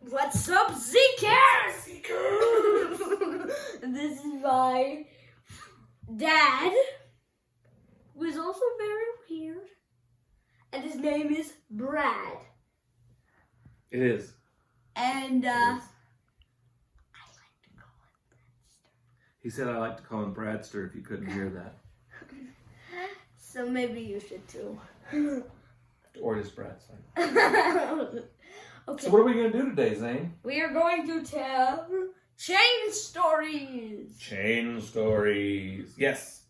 What's up, Zekes? This is my dad, who is also very weird, and his name is Brad. It is. And I like to call him Bradster. He said I like to call him Bradster if you couldn't hear that. So maybe you should too. Or just Brad's fine. Okay. So what are we going to do today, Zane? We are going to tell chain stories Chain stories. Yes.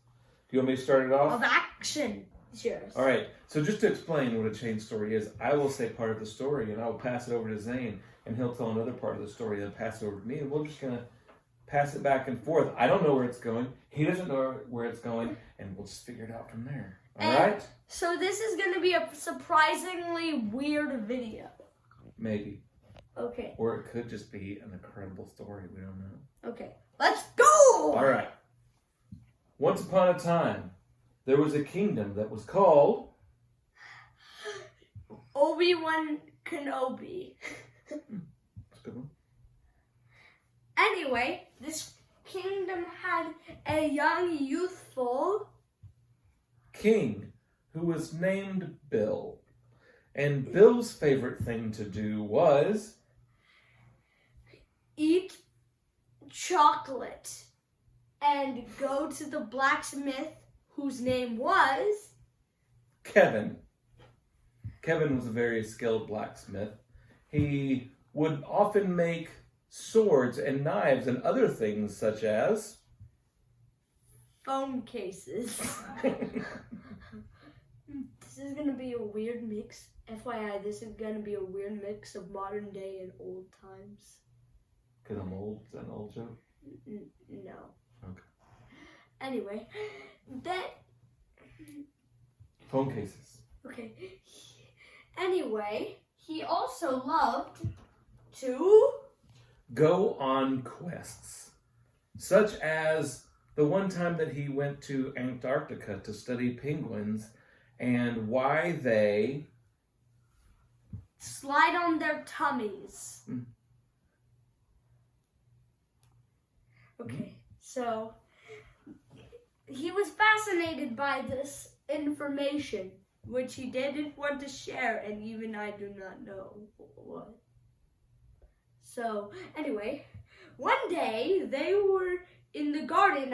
Do you want me to start it off? of action. Sure. All right. So just to explain what a chain story is, I will say part of the story and I will pass it over to Zane, and he'll tell another part of the story and pass it over to me, and we're just going to pass it back and forth. I don't know where it's going. He doesn't know where it's going, and we'll just figure it out from there. All right? So this is going to be a surprisingly weird video. Maybe. Okay. Or it could just be an incredible story. We don't know. Okay. Let's go! All right. Once upon a time, there was a kingdom that was called Obi-Wan Kenobi. That's a good one. Anyway, this kingdom had a young, youthful King who was named Bill. And Bill's favorite thing to do was eat chocolate and go to the blacksmith whose name was Kevin. Kevin was a very skilled blacksmith. He would often make swords and knives and other things such as phone cases. This is going to be a weird mix. FYI, this is going to be a weird mix of modern day and old times. Because I'm old. Is that an old joke? No. Okay. Anyway, that... Phone cases. Okay. Anyway, he also loved to Go on quests. Such as the one time that he went to Antarctica to study penguins and why they slide on their tummies. Okay, so he was fascinated by this information, which he didn't want to share, and even I do not know what. So, anyway, one day they were in the garden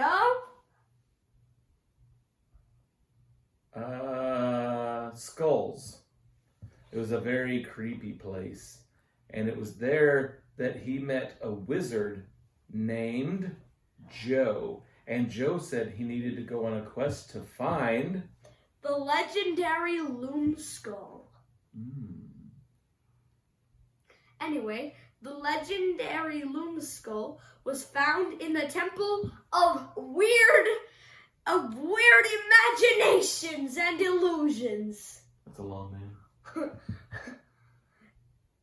of skulls. It was a very creepy place. And it was there that he met a wizard named Joe. And Joe said he needed to go on a quest to find the Legendary Loom Skull. Anyway, the Legendary Loom Skull was found in the Temple of Weird Imaginations and Illusions. That's a long name.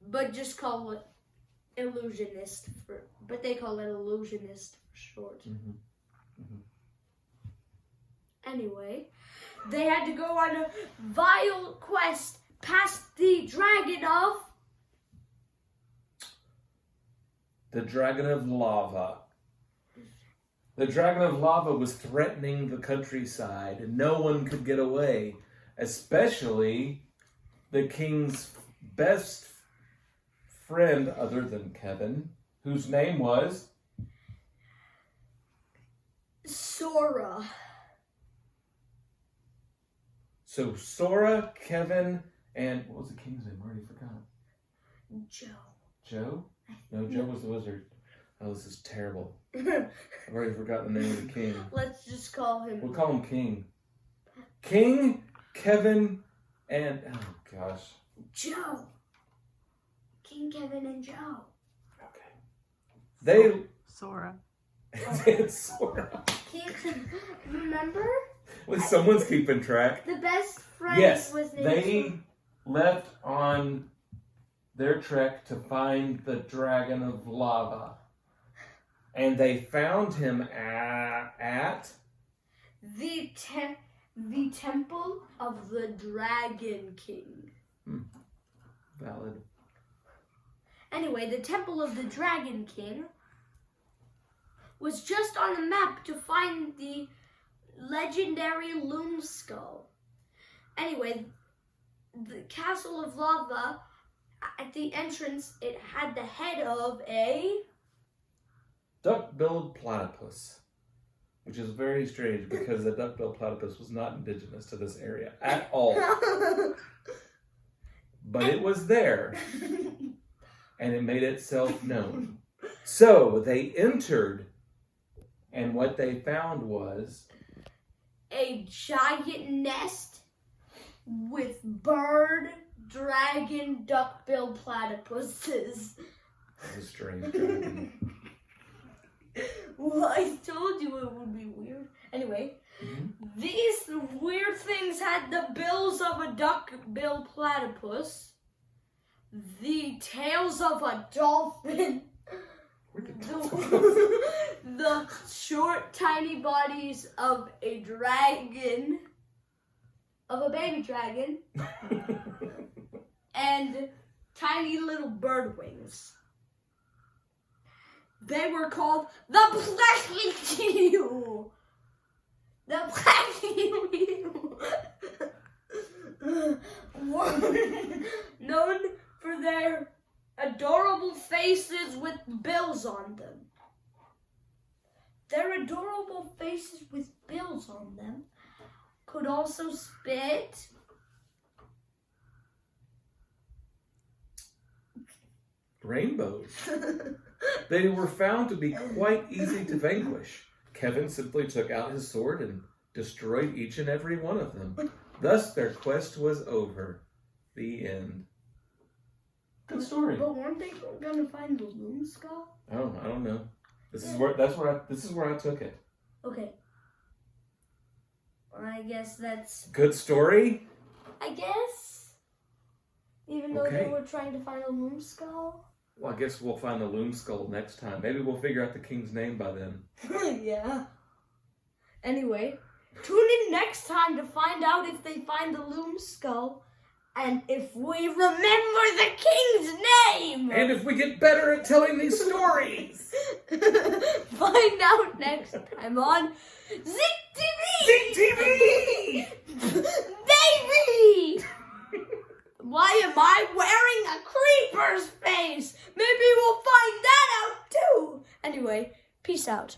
But just call it illusionist but they call it illusionist for short. Anyway, they had to go on a vile quest past the dragon of lava. The dragon of lava was threatening the countryside, and no one could get away, especially the king's best friend other than Kevin, whose name was Sora. So Sora, Kevin, and what was the king's name? I already forgot. Joe. Joe? No, Joe was the wizard. Oh, this is terrible. I've already forgotten the name of the king. Let's just call him. We'll call him King. King, Kevin, and oh gosh. Joe. King Kevin and Joe. Okay. They Sora. it's Sora. Remember? Well, someone's keeping track. The best friend Yes, was named they left on their trek to find the dragon of lava. And they found him at the Temple of the Dragon King. Valid. Anyway, the Temple of the Dragon King was just on a map to find the Legendary Loom Skull. Anyway, the Castle of Lava, at the entrance, it had the head of a duck-billed platypus, which is very strange because the duck-billed platypus was not indigenous to this area at all. But it was there, and it made itself known. So they entered, and what they found was a giant nest with bird, dragon, duck-billed platypuses. That's a strange dragon. Well, I told you it would be weird. Anyway, these weird things had the bills of a duck-billed platypus, the tails of a dolphin, the short, tiny bodies of a dragon, of a baby dragon, and tiny little bird wings. They were called the Plakitu. The Plakitu were known for their adorable faces with bills on them. Their adorable faces with bills on them could also spit rainbows. They were found to be quite easy to vanquish. Kevin simply took out his sword and destroyed each and every one of them. Thus, their quest was over. The end. Good story. But weren't they going to find the Loom Skull? I don't know. This is where I took it. Okay. Well, I guess that's... Good story? I guess. Even though Okay. they were trying to find a Loom Skull. Well, I guess we'll find the Loom Skull next time. Maybe we'll figure out the king's name by then. Yeah. Anyway, tune in next time to find out if they find the Loom Skull and if we remember the king's name. And if we get better at telling these stories. Find out next time on Zeke TV. Zeke TV! Baby! Why am I wearing a creeper's face? Maybe we'll find that out too. Anyway, peace out.